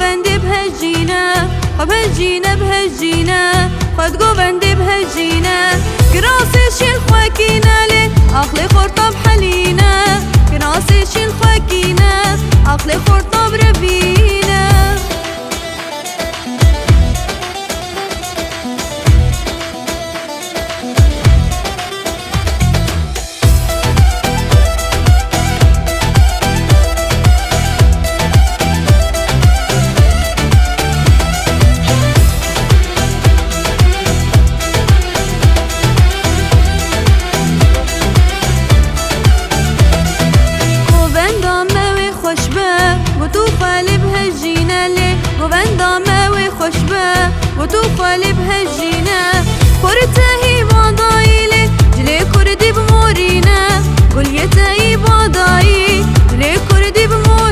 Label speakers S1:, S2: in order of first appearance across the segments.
S1: گووند بهجینه خب هجینه بهجینه خود گووند بهجینه گراسی شیل خواکینه لی عقل خورطاب حلینه گراسی شیل خواکینه عقل خورطاب ربینه و تو خالی بهجینه خورتهی بادایی جلی کردی بمورینه گلیتهی بادایی جلی کردی بمورینه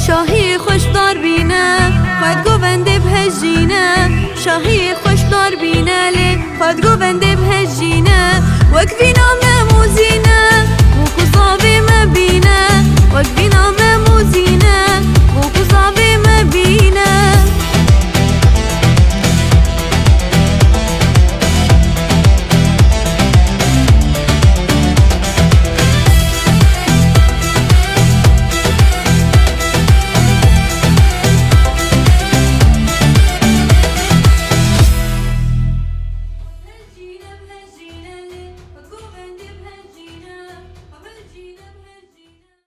S1: شاهی خوش دار بینه خود گووند بهجینه شاهی خوش دار بینه لی خود گووند بهجینه وک بینام موزینه و کزاوی مبینه وک بینام